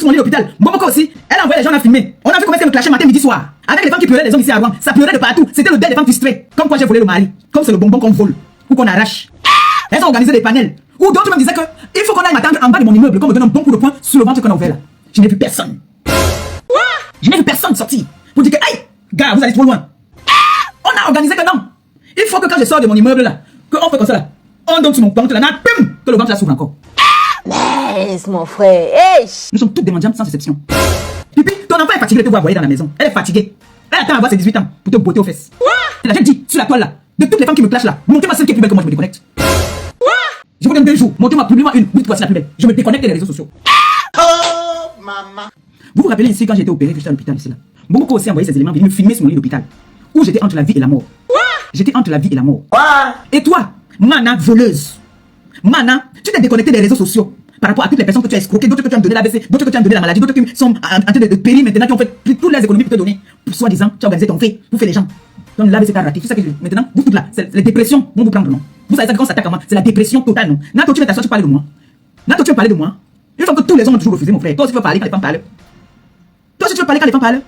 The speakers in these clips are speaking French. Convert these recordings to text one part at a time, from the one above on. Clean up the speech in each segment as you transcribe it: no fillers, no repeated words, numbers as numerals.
sur mon lit d'hôpital. Mbomoko aussi, elle a envoyé les gens à filmer. On a vu comment elle me clashait matin, midi, soir. Avec les femmes qui pleuraient, les hommes ici à Rouen. Ça pleurait de partout. C'était le deuil des femmes frustrées. Comme quoi j'ai volé le mari. Comme c'est le bonbon qu'on vole ou qu'on arrache. Elles ont organisé des panels. Ou d'autres me disaient que il faut qu'on aille m'attendre en bas de mon immeuble, qu'on me donne un bon coup de poing sur le ventre qu'on a ouvert là. Je n'ai vu personne. Je n'ai vu personne sortir pour dire que, aïe, gars, vous allez trop loin. On a organisé que non. Il faut que quand je sors de mon immeuble là, qu'on fait comme ça là, on donne sur mon ventre là, pum, que le ventre là s'ouvre encore. Laisse mon frère, hey. Nous sommes toutes des mendiants sans exception. Pipi, ton enfant est fatigué de te voir voyer dans la maison. Elle est fatiguée. Elle attend à avoir ses 18 ans pour te botter aux fesses. La gente dit sur la toile là, de toutes les femmes qui me clashent là, montrez-moi celle qui est plus belle que moi, je me déconnecte. Je vous donne 2 jours, montrez-moi publiez-moi une, vous voici la plus belle. Je me déconnecte des réseaux sociaux. Oh, maman. Vous vous rappelez ici quand j'ai été opéré, que j'étais à l'hôpital ici là. Beaucoup aussi envoyé ces éléments, venir me filmer sur mon lit d'hôpital. Où j'étais entre la vie et la mort. J'étais entre la vie et la mort. Et toi, Mana voleuse, Mana, tu t'es déconnecté des réseaux sociaux par rapport à toutes les personnes que tu as escroquées, d'autres que tu as donné l'AVC, d'autres que tu as donné la maladie, d'autres qui sont en train de périr maintenant, qui ont fait toutes les économies pour te donner. Pour soi-disant, tu as organisé ton fait, pour faire les gens. Donc l'AVC t'a raté. C'est ça que maintenant, vous toutes là, c'est les dépressions vont vous prendre, non? Vous savez ça quand ça s'attaque à moi, c'est la dépression totale, non? Nato, tu vas t'asseoir, tu parles de moi. Nato, tu veux parler de moi. Une fois que tous les hommes ont toujours refusé, mon frère. Toi aussi tu veux parler quand les femmes parlent. Toi aussi tu veux parler quand les femmes parlent.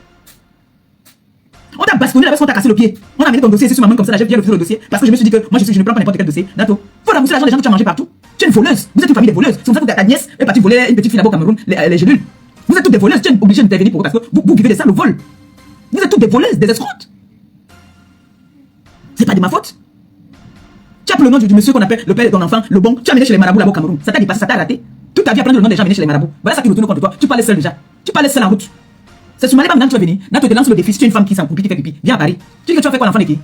On t'a bastonné là parce qu'on t'a cassé le pied. On a amené ton dossier sur ma main comme ça, là j'ai bien refusé le dossier. Parce que je me suis dit que moi je ne prends pas n'importe quel dossier. Nato, faut ramasser l'argent des gens que tu as mangé partout. Tu es une voleuse. Vous êtes une famille de voleuses. C'est comme ça que ta nièce est partie voler une petite fille là-bas au Cameroun, les gélules. Vous êtes toutes des voleuses. Tu es obligé d'intervenir pour eux parce que vous vivez de ça, le vol. Vous êtes toutes des voleuses, des escrocs. C'est pas de ma faute. Tu as pris le nom du monsieur qu'on appelle le père de ton enfant, le bon. Tu as amené chez les marabouts là-bas au Cameroun. Ça t'a dépassé, ça t'a raté. Toute ta vie à prendre le nom des gens amenés chez les marabouts. Voilà ça qui retourne contre toi. Tu parlais seul déjà. Tu parlais seul en route. C'est sur Malébam maintenant que tu vas venir. Nato te lance le défi. Si tu es une femme qui s'en pipi, qui fait pipi, viens à Paris. Tu dis que tu as fait quoi l'enfant de qui?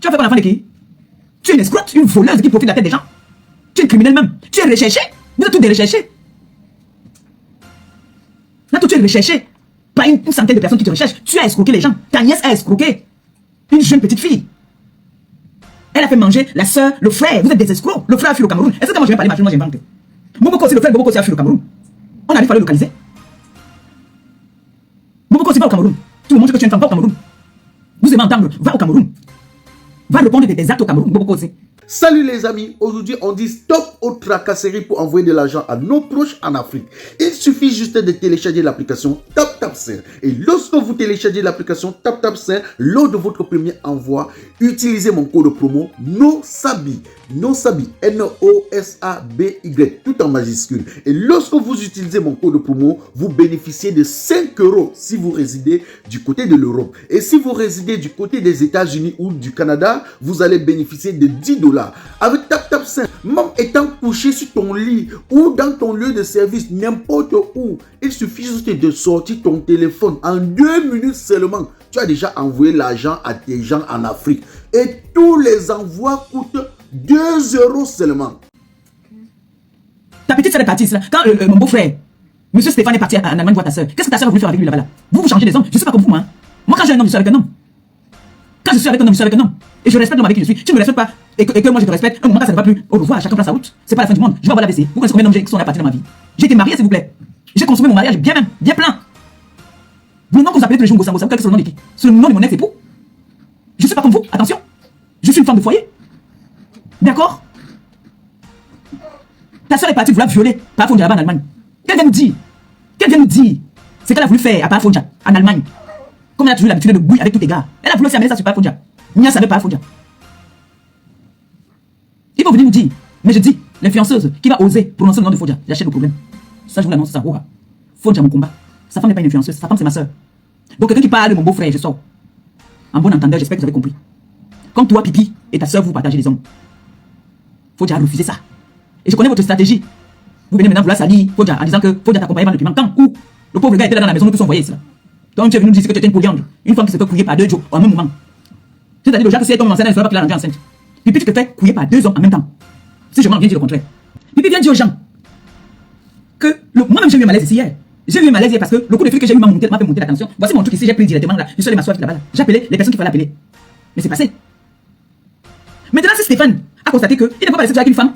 Tu as fait quoi l'enfant de qui? Tu es une escroque, une voleuse qui profite de la tête des gens. Tu es une criminelle même. Tu es recherché. Vous êtes tous des recherchés. Nato, tu es recherché. Pas une centaine de personnes qui te recherchent. Tu as escroqué les gens. Ta nièce a escroqué une jeune petite fille. Elle a fait manger la soeur, le frère. Vous êtes des escrocs. Le frère a fui au Cameroun. Est-ce que moi je vais parler machin, moi j'invente? Boboko, c'est le frère, Boboko aussi a fui au Cameroun. On arrive à le localiser. Boboko, c'est pas au Cameroun. Tu me montres que tu es une femme, pas au Cameroun. Vous aimez entendre, va au Cameroun. Va répondre des actes au Cameroun, Boboko aussi. Salut les amis, aujourd'hui on dit stop aux tracasseries pour envoyer de l'argent à nos proches en Afrique. Il suffit juste de télécharger l'application TapTapSend. Et lorsque vous téléchargez l'application TapTapSend, lors de votre premier envoi, utilisez mon code promo NOSABI. NOSABI, N-O-S-A-B-Y, tout en majuscule. Et lorsque vous utilisez mon code promo, vous bénéficiez de 5 € si vous résidez du côté de l'Europe. Et si vous résidez du côté des États-Unis ou du Canada, vous allez bénéficier de 10 $. Avec TapTapSend, même étant couché sur ton lit ou dans ton lieu de service, n'importe où, il suffit juste de sortir ton téléphone. En 2 minutes seulement, tu as déjà envoyé l'argent à tes gens en Afrique. Et tous les envois coûtent 2 € seulement. Ta petite soeur est partie, là. Quand mon beau-frère, monsieur Stéphane est parti en Allemagne voir ta soeur, qu'est-ce que ta soeur a voulu faire avec lui là-bas là? Vous changez les hommes. Je ne suis pas comme vous, hein. Moi, quand j'ai un homme, je suis avec un homme. Quand je suis avec un homme, je suis avec un homme. Et je respecte l'homme avec qui je suis. Tu ne me respectes pas et que moi je te respecte, un moment quand ça ne va plus, au revoir, chacun prend sa route. C'est pas la fin du monde. Je vais avoir la WC. Vous connaissez combien d'hommes qui sont à partir de ma vie? J'ai été marié, s'il vous plaît. J'ai consommé mon mariage bien même, bien plein. Le nom que vous appelez tous les jours Ngossan, vous savez quel est le nom de qui? C'est le nom de mon ex-époux. Je ne suis pas comme vous, attention. Je suis une femme de foyer. D'accord? Ta soeur est partie vouloir violer par Fonja là-bas en Allemagne. Qu'elle vient nous dire? Qu'elle vient nous dire? C'est qu'elle a voulu faire à Par Fonja en Allemagne. Comme elle a toujours l'habitude de bouillir avec tous tes gars. Elle a voulu aussi amener ça sur Par Fonja. Nia savait Par Fonja. Il faut venir nous dire. Mais je dis, l'influenceuse qui va oser prononcer le nom de Fonja, j'achète le problème. Ça, je vous l'annonce, ça. Fonja, mon combat. Sa femme n'est pas une influenceuse, sa femme, c'est ma soeur. Donc, quelqu'un qui parle de mon beau-frère, je sors. En bon entendeur, j'espère que vous avez compris. Comme toi, Pipi, et ta soeur, vous partagez les hommes. Fonja a refusé ça. Et je connais votre stratégie. Vous venez maintenant vouloir salir Fonja en disant que Fonja t'accompagne dans le piment. Quand où le pauvre gars était là dans la maison, nous tous envoyés là. Donc tu es venu nous dire que tu étais une polyandre. Une femme qui se fait couiller par 2 jours en même moment. C'est-à-dire le gars que si elle tombe enceinte, elle ne sera pas qu'il a rendu enceinte. Pipi, tu te fais couiller par 2 hommes en même temps. Si je m'en viens dire le contraire. Pipi vient dire aux gens que moi-même j'ai eu un malaise ici hier. J'ai eu un malaise hier parce que le coup de fil que j'ai eu m'a fait monter la tension. Voici mon truc ici, j'ai pris directement là. Je suis allé m'asseoir là-bas. J'ai appelé les personnes qu'il fallait appeler. Mais c'est passé. Maintenant, si Stéphane a constaté qu'il n'est pas passé avec une femme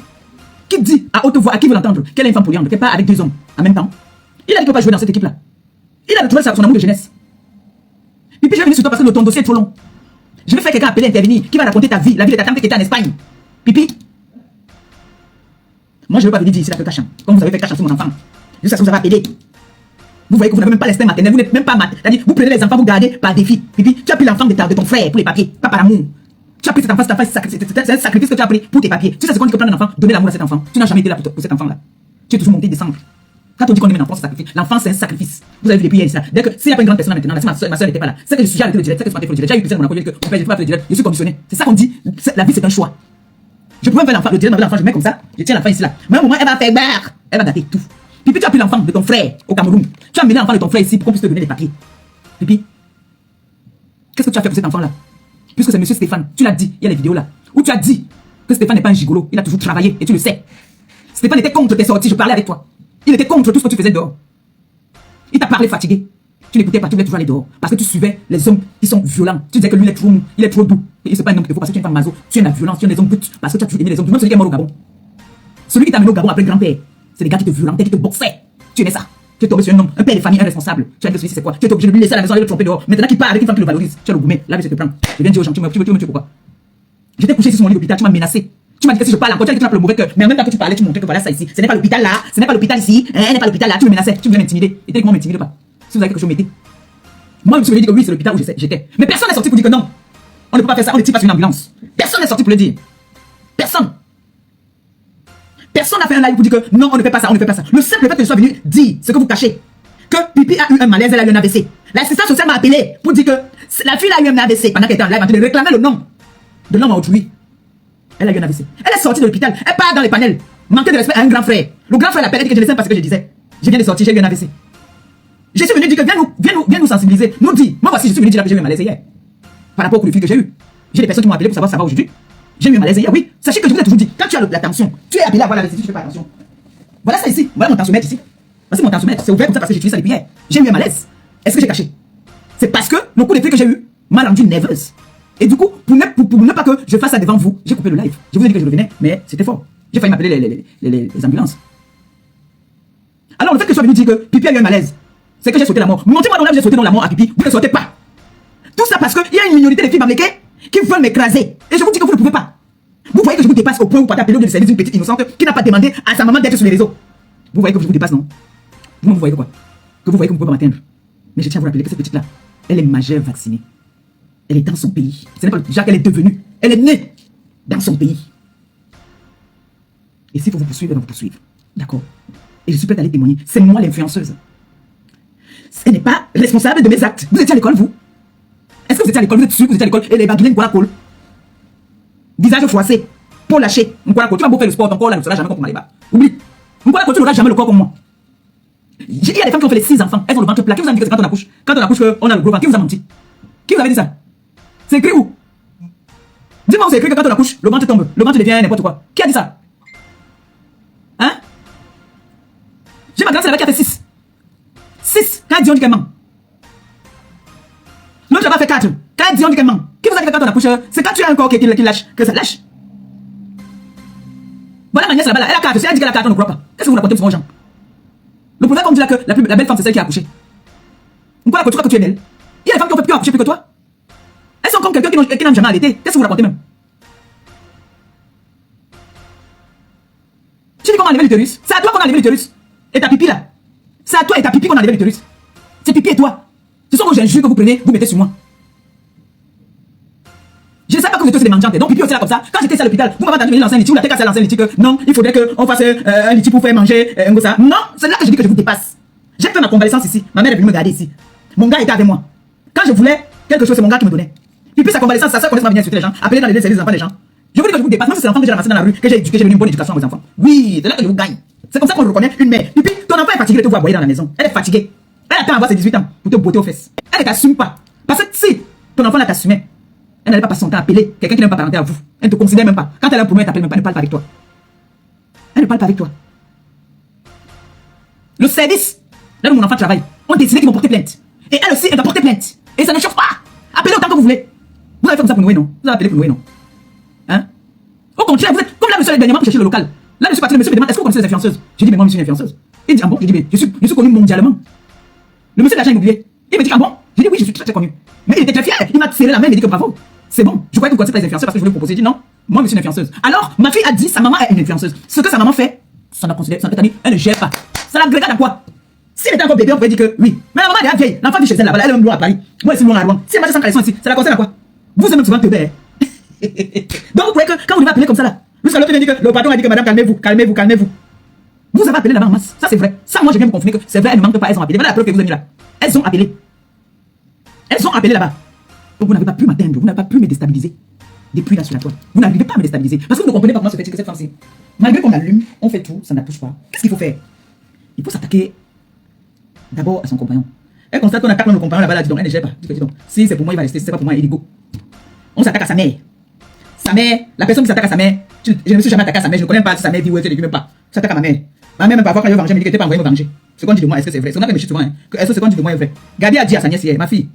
qui dit à haute voix, à qui veut l'entendre, qu'elle est une femme polyandre, qu'elle part avec 2 hommes en même temps, il a dit qu'il ne peut pas jouer dans cette équipe-là. Il a trouvé son amour de jeunesse. Et puis je vais venir sur toi parce que ton dossier est trop long. Je vais faire quelqu'un appeler, intervenir, qui va raconter ta vie, la vie de ta tante qui était en Espagne. Pipi. Moi, je ne veux pas venir dire ici la que cachant. Comme vous avez fait cachant sur mon enfant. Jusqu'à ce que vous avez appelé. Vous voyez que vous n'avez même pas l'instinct maternel, vous n'êtes même pas maternel. C'est-à-dire, vous prenez les enfants, vous gardez par défi. Pipi, tu as pris l'enfant de ton frère pour les papiers, pas par amour. Tu as pris cet enfant, c'est un sacrifice que tu as pris pour tes papiers. Tu sais ce qu'on dit que prendre un enfant, donner l'amour à cet enfant. Tu n'as jamais été là pour cet enfant-là. Tu es toujours monté, descendre. Quand on dit qu'on aime un enfant, c'est un sacrifice. L'enfant, c'est un sacrifice. Vous avez vu depuis hier ça. Dès que s'il n'y a pas une grande personne maintenant, ma soeur n'était pas là. C'est que je suis arrêté le direct, c'est que je suis arrêté le direct. J'ai eu plusieurs mon que mon père, je pas le direct. Je suis conditionné. C'est ça qu'on dit. La vie, c'est un choix. Je pouvais faire l'enfant, le direct, l'enfant, je mets comme ça. Je tiens l'enfant ici là. Mais à un moment, elle va faire barre. Elle va gâter tout. Pipi, tu as pris l'enfant de ton frère au Cameroun. Tu as amené l'enfant de ton frère ici pour qu'on puisse te donner des papiers. Pipi, qu'est-ce que tu as fait pour cet enfant-là? Puisque c'est monsieur Stéphane, tu l'as dit, il y a les vidéos là, où tu as dit que Stéphane n'est pas un gigolo, il a toujours travaillé et tu le sais. Stéphane était contre tes sorties, je parlais avec toi. Il était contre tout ce que tu faisais dehors. Il t'a parlé fatigué. Tu n'écoutais pas, tu voulais toujours aller dehors. Parce que tu suivais les hommes qui sont violents. Tu disais que lui, il est trop mou, il est trop doux. Et c'est pas un homme de parce que tu es une femme maso. Tu aimes la violence, tu aimes les hommes brutes. Parce que tu as toujours aimé les hommes. Même celui qui est mort au Gabon. Celui qui t'a amené au Gabon après le grand-père. C'est des gars qui te violentaient, qui te boxaient. Tu aimais ça. Tu es tombé sur un homme, un père de famille, un responsable. Tu as dit celui-ci c'est quoi? Tu es obligé de lui laisser à la maison et de le tromper dehors. Maintenant qu'il part avec une femme qui le valorise. Tu as le gourmet. Là, je te prends. Je viens dire aux gens, tu me tues pourquoi? J'étais couché ici sur mon lit d'hôpital, tu m'as menacé. Tu m'as dit que si je parle encore, tu as dit que tu as le mauvais cœur. Mais en même temps que tu parlais, tu montrais que voilà ça ici. Ce n'est pas l'hôpital là, ce n'est pas l'hôpital ici, ce n'est pas l'hôpital là. Tu me menaçais, tu voulais m'intimider. Et comment m'intimider pas? Si vous avez quelque chose, mettez. Moi, je me suis dit que oui, c'est l'hôpital où j'étais. Mais personne n'est sorti pour dire que non. On ne peut pas faire ça, on ne tire pas sur une ambulance. Personne n'est sorti pour le dire. Personne. Personne n'a fait un live pour dire que non, on ne fait pas ça, on ne fait pas ça. Le simple fait que je sois venu dire ce que vous cachez. Que Pipi a eu un malaise, elle a eu un AVC. L'assistante sociale m'a appelé pour dire que la fille a eu un AVC pendant qu'elle était en live en train de réclamer le nom de l'homme à autrui. Elle a eu un AVC. Elle est sortie de l'hôpital, elle part dans les panels. Manquer de respect à un grand frère. Le grand frère l'appelle et dit que je ne sais pas ce que je disais. Je viens de sortir, j'ai eu un AVC. Je suis venu dire que viens nous sensibiliser. Nous dis, moi voici, je suis venu dire que j'ai eu un malaise hier. Par rapport aux filles que j'ai eu. J'ai des personnes qui m'ont appelé pour savoir ça va aujourd'hui. J'ai eu un malaise hier, oui. Sachez que je vous ai toujours dit, quand tu as la tension, tu es appelé à voir l'AVC si tu fais pas attention. Voilà ça ici. Voilà mon tensiomètre ici. Voici mon tensiomètre. C'est ouvert comme ça parce que j'ai utilisé ça depuis hier. J'ai eu un malaise. Est-ce que j'ai caché? C'est parce que le coup d'effet que j'ai eu m'a rendu nerveuse. Et du coup, pour ne pas que je fasse ça devant vous, j'ai coupé le live. Je vous ai dit que je revenais, mais c'était fort. J'ai failli m'appeler les ambulances. Alors le fait que je sois venu dire que Pipi a eu un malaise, c'est que j'ai sauté la mort. Montez-moi dans live, j'ai sauté dans la mort à Pipi. Vous ne sautez pas. Tout ça parce qu'il y a une minorité de filles bamléquées qui veulent m'écraser. Et je vous dis que vous ne pouvez pas. Vous voyez que je vous dépasse au point où vous partez appeler de service d'une petite innocente qui n'a pas demandé à sa maman d'être sur les réseaux. Vous voyez que je vous dépasse, non? Vous voyez quoi? Que vous voyez que vous ne pouvez pas m'atteindre. Mais je tiens à vous rappeler que cette petite-là, elle est majeure vaccinée. Elle est dans son pays. Ce n'est pas le Jacques qu'elle est devenue. Elle est née dans son pays. Et s'il faut vous poursuivre, elle va vous poursuivre. D'accord? Et je suis prête à aller témoigner. C'est moi l'influenceuse. Elle n'est pas responsable de mes actes. Vous étiez à l'école, vous? Est-ce que vous étiez à l'école? Vous êtes sûr que vous étiez à l'école? Et les baguilles, quoi, cool. Visage froissé. Peau lâchée. Tu vas beau faire le sport, ton corps là ne sera jamais comme Maliba. Oublie. Tu n'auras jamais le corps comme moi. Il y a des femmes qui ont fait les 6 enfants. Elles ont le ventre plat. Qui vous a dit que c'est quand on accouche? Quand on accouche, on a le gros ventre. Qui vous a menti? Qui vous avait dit ça? C'est écrit où? Dis-moi où c'est écrit que quand on accouche, le ventre tombe. Le ventre devient n'importe quoi. Qui a dit ça? Hein? J'ai ma grande sœur qui a fait 6. 6. Quand Dion dit qu'elle ment. L'autre là-bas fait 4. Quand Dion dit qu'elle ment. Qui vous a dit que quand on accouche, c'est quand tu as un corps qui lâche, que ça lâche. Voilà ma nièce là-bas, elle a 4. Si elle dit qu'elle a 4, on ne croit pas. Qu'est-ce que vous racontez pour aux gens? Le prophète comme dit là que la belle femme c'est celle qui a accouché. Pourquoi tu crois que tu es belle? Il y a des femmes qui ont fait plus accoucher plus que toi. Elles sont comme quelqu'un qui n'a jamais allaité. Qu'est-ce que vous racontez même? Tu dis comment enlever l'utérus? C'est à toi qu'on a enlevé l'utérus. Et ta pipi là. C'est à toi et ta pipi qu'on a enlevé l'utérus. C'est pipi et toi. Ce sont vos injures que vous prenez, vous mettez sur moi. Je ne sais pas que vous êtes tous des mendiantes. Donc pipi aussi là comme ça. Quand j'étais à l'hôpital, vous m'avez entendu lancer un litige ou la tête à lancer un litige que non, il faudrait qu'on fasse un litige pour faire manger un gossa. Non, c'est là que je dis que je vous dépasse. J'ai fait ma convalescence ici. Ma mère est venue me garder ici. Mon gars était avec moi. Quand je voulais quelque chose, c'est mon gars qui me donnait. Et puis sa convalescence, sa soeur connaît ma venir insulter les gens, appeler dans les services des enfants des gens. Je vous dis que je vous dépasse, même si c'est l'enfant que j'ai ramassé dans la rue, que j'ai éduqué, j'ai donné une bonne éducation à vos enfants. Oui, c'est là que je vous gagne. C'est comme ça qu'on reconnaît une mère. Et puis ton enfant est fatigué de te voir boyer dans la maison. Elle est fatiguée. Elle attend à avoir ses 18 ans pour te botter aux fesses. Elle ne t'assume pas. Parce que si ton enfant là t'assumait, elle n'allait pas passer son temps à appeler quelqu'un qui n'aime pas parenté à vous. Elle ne te considère même pas. Quand elle a un problème, elle t'appelle même pas, elle ne parle pas avec toi. Elle ne parle pas avec toi. Le service, là où mon enfant travaille, ont décidé qu'ils vont porter plainte. Et elle aussi, elle va porter plainte. Et ça ne chauffe pas. Appelez autant que vous voulez. Vous avez fait comme ça pour Noé, non? Vous avez appelé pour Noé, non? Hein? Au contraire, vous êtes comme là, monsieur, dernièrement, qui cherchez le local. Là, je suis parti, le monsieur me demande, est-ce que vous connaissez les influenceuses? J'ai dit, mais moi, je suis une influenceuse. Il dit, ah bon? J'ai dit, mais je suis connu mondialement. Le monsieur de l'agent immobilier. Il me dit, ah bon? J'ai dit, oui, je suis très, très connu. Mais il était très fier. Il m'a serré la main, il m'a dit que bravo. C'est bon. Je croyais que vous connaissez les influenceurs parce que je voulais vous proposer. J'ai dit, non, moi, je suis une influenceuse. Alors, ma fille a dit, sa maman est une influenceuse. Ce que sa maman fait, ça n'a considéré, elle ne gère pas. Ça la regarde à quoi? S'il était encore bébé, on pouvait dire que oui. Mais la maman est vieille. L'enfant vit chez elle là-bas. Elle est même loin à Paris. Moi, ici, loin à Rouen. Si elle marche sans caleçon ici, ça la concerne à quoi? Vous êtes même souvent teubé. Donc, vous croyez que quand vous devez appeler comme ça là, jusqu'à l'autre, dit que le patron a dit que madame, calmez-vous, calmez-vous, calmez-vous. Vous avez appelé là-bas en masse. Ça, c'est vrai. Ça, moi, je viens vous confirmer que c'est vrai, elles ne manquent pas. Elles ont appelé. Voilà la preuve que vous avez mis là. Elles ont appelé. Elles ont appelé là-bas. Donc, vous n'avez pas pu m'atteindre. Vous n'avez pas pu me déstabiliser. Depuis là sur la toile. Vous n'arrivez pas à me déstabiliser. Parce que vous ne comprenez pas comment se fait que cette femme-ci, malgré qu'on allume, on fait tout, ça ne touche pas. Qu'est-ce qu'il faut faire? Il faut s'attaquer d'abord à son compagnon. Elle constate qu'on attaque le compagnon là-bas, là, dis donc, elle ne gère pas. Dis donc, si c'est pour moi, il va rester. Si c'est pas pour moi, il est go. On s'attaque à sa mère. Sa mère, la personne qui s'attaque à sa mère, je ne me suis jamais attaqué à sa mère, je ne connais pas si sa mère dit ou elle ne dit même pas. Je s'attaque à ma mère. Ma mère, même parfois, quand elle veut venger, elle me dit qu'elle n'était pas envoyée me venger. Ce qu'on dit de moi, est-ce que c'est vrai? C'est qu'on a me chute souvent. Est-ce que ce qu'on dit de moi est vrai? Gadi a dit à sa nièce hier, ma fille,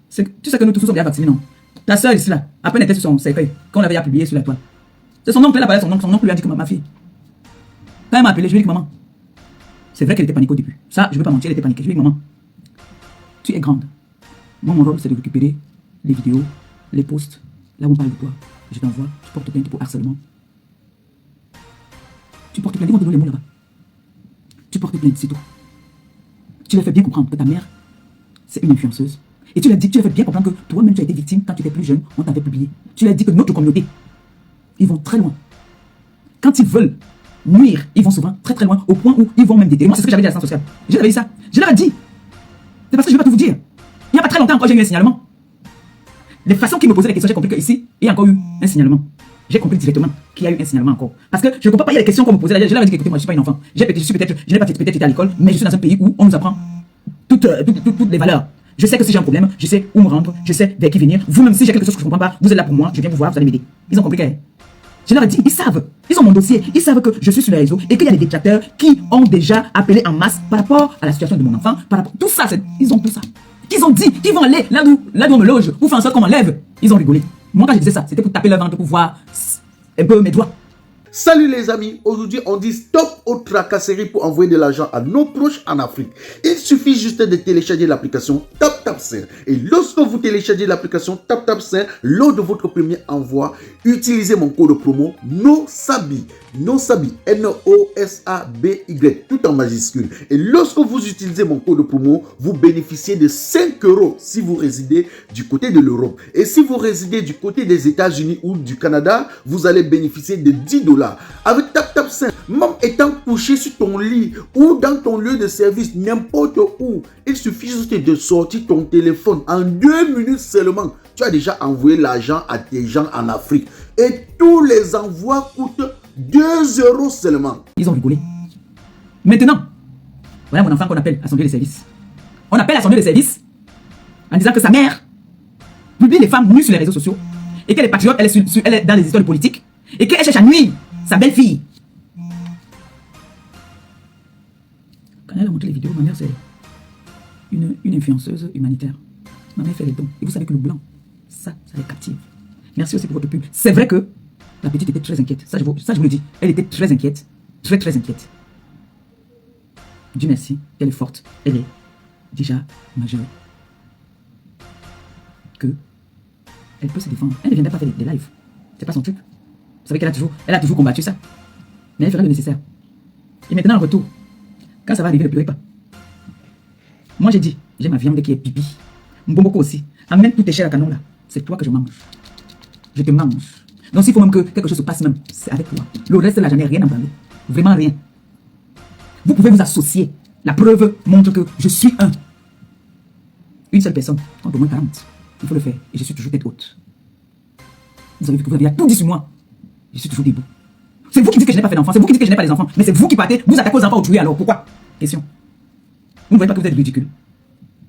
tu sais que nous tous sommes bien vaccinés, non? Ta soeur ici là, à peine était sur son cercueil, quand on l'avait publié sur la toile. C'est son oncle, elle a parlé son oncle lui a dit que ma fille. Quand elle m'a appelé, je lui ai dit que maman, c'est vrai qu'elle était paniquée au début. Ça, je ne veux pas mentir, elle était paniquée. Je lui ai dit, maman, tu es grande. Moi, mon rôle, c'est de récupérer les vidéos, les posts, là où on parle de toi. Je t'envoie, tu portes plainte pour harcèlement. Tu portes plainte, dis-moi les mots là-bas. Tu portes plainte, c'est tout. Tu leur fais bien comprendre que ta mère, c'est une influenceuse. Et tu leur dis, tu leur fais bien comprendre que toi-même, tu as été victime quand tu étais plus jeune, on t'avait publié. Tu leur dis que notre communauté, ils vont très loin. Quand ils veulent nuire, ils vont souvent très très loin, au point où ils vont même déterrer. Moi, c'est ce que j'avais dit à l'assistance sociale. Je leur ai dit ça. Je leur ai dit. C'est parce que je ne vais pas tout vous dire. Il n'y a pas très longtemps encore, j'ai eu un signalement. Les façons qu'ils me posaient les questions, j'ai compris qu'ici, il y a encore eu un signalement. J'ai compris directement qu'il y a eu un signalement encore. Parce que je ne comprends pas, il y a des questions qu'on me posait. Je leur ai dit, écoutez, moi, je ne suis pas une enfant. Je n'ai pas peut-être été à l'école, mais je suis dans un pays où on nous apprend toutes les valeurs. Je sais que si j'ai un problème, je sais où me rendre, je sais vers qui venir. Vous-même, si j'ai quelque chose que je ne comprends pas, vous êtes là pour moi, je viens vous voir, vous allez m'aider. Ils ont compris que je leur ai dit, ils savent. Ils ont mon dossier. Ils savent que je suis sur les réseaux et qu'il y a des détracteurs qui ont déjà appelé en masse par rapport à la situation de mon enfant. Par rapport... Tout ça, ils ont tout ça. Ils ont dit qu'ils vont aller là où on me loge, ou faire en sorte qu'on m'enlève. Ils ont rigolé. Moi, quand je disais ça, c'était pour taper leur ventre, pour voir un peu mes doigts. Salut les amis, aujourd'hui on dit stop aux tracasseries pour envoyer de l'argent à nos proches en Afrique. Il suffit juste de télécharger l'application TapTapSend. Et lorsque vous téléchargez l'application TapTapSend, lors de votre premier envoi, utilisez mon code promo NOSABI, N-O-S-A-B-Y, tout en majuscule. Et lorsque vous utilisez mon code promo, vous bénéficiez de 5 € si vous résidez du côté de l'Europe. Et si vous résidez du côté des États-Unis ou du Canada, vous allez bénéficier de 10 $. Avec TapTapSend, même étant couché sur ton lit ou dans ton lieu de service, n'importe où, il suffit juste de sortir ton téléphone. En 2 minutes seulement, tu as déjà envoyé l'argent à tes gens en Afrique. Et tous les envois coûtent 2 € seulement. Ils ont rigolé. Maintenant, voilà mon enfant qu'on appelle à son lieu de service. On appelle à son lieu de service en disant que sa mère publie les femmes nues sur les réseaux sociaux et qu'elle est patriote, elle est dans les histoires de politique et qu'elle cherche à nuire sa belle-fille. Quand elle a montré les vidéos, ma mère c'est une influenceuse humanitaire. Ma mère fait les dons. Et vous savez que le blanc, ça les captive. Merci aussi pour votre pub. C'est vrai que la petite était très inquiète. Ça, je vous le dis. Elle était très inquiète. Très, très inquiète. Dieu merci, elle est forte. Elle est déjà majeure. Que elle peut se défendre. Elle ne viendrait pas faire des lives. C'est pas son truc. Vous savez qu'elle a toujours combattu ça. Mais elle fera le nécessaire. Et maintenant, en retour, quand ça va arriver, ne pleurez pas. Moi, j'ai dit, j'ai ma viande qui est pipi. Mbomoko aussi. Amène tous tes chairs à canon là. C'est toi que je mange. Je te mange. Donc, s'il faut même que quelque chose se passe même, c'est avec toi. Le reste là, j'en ai rien à parler. Vraiment rien. Vous pouvez vous associer. La preuve montre que je suis une seule personne. Contre au moins 40. Il faut le faire. Et je suis toujours tête haute. Vous avez vu que vous avez tout dit sur moi. Je suis toujours debout. C'est vous qui dites que je n'ai pas fait d'enfants. C'est vous qui dites que je n'ai pas les enfants. Mais c'est vous qui partez. Vous attaquez aux enfants autrui alors. Pourquoi? Question. Vous ne voyez pas que vous êtes ridicule.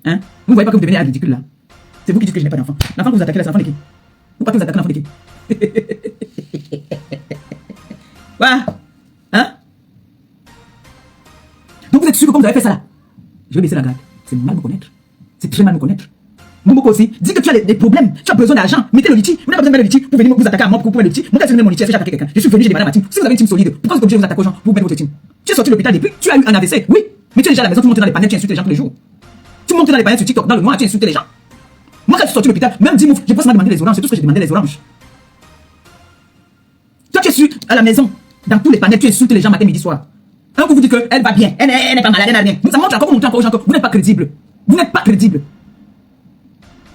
Hein? Vous ne voyez pas que vous devenez ridicule là. C'est vous qui dites que je n'ai pas d'enfants. L'enfant que vous attaquez là, c'est l'enfant de qui? Vous partez vous attaquez l'enfant de qui? Voilà. Hein? Donc vous êtes sûr que comme vous avez fait ça là, je vais baisser la garde. C'est mal me connaître. C'est très mal me connaître. Mboko aussi, dis que tu as des problèmes, tu as besoin d'argent, mettez le litchi, vous n'avez pas besoin de mettre le litchi pour venir vous attaquer à moi, pour couper le litchi. Mon gars, c'est le litchi, est-ce que j'ai attaqué quelqu'un? Je suis venu, j'ai demandé à ma team. Si vous avez une team solide, pourquoi vous êtes obligé de vous attaquer aux gens pour mettre votre team? Tu es sorti de l'hôpital depuis, tu as eu un AVC, oui, mais tu es déjà à la maison, tu montes dans les panels, tu insultes les gens tous les jours. Tu montes dans les panels sur TikTok, dans le noir, tu insultes les gens. Moi, quand je suis sorti de l'hôpital, même 10 moufs, j'ai pas seulement demandé les oranges, c'est tout ce que j'ai demandé, les oranges. Toi, tu es à la maison, dans tous les panels, tu insultes les gens matin, midi, soir. Un coup, vous dites qu'elle va bien, elle n'est pas malade, elle n'a rien. Ça montre encore, montrer encore aux gens que vous n'êtes pas crédible. Vous n'êtes pas crédible.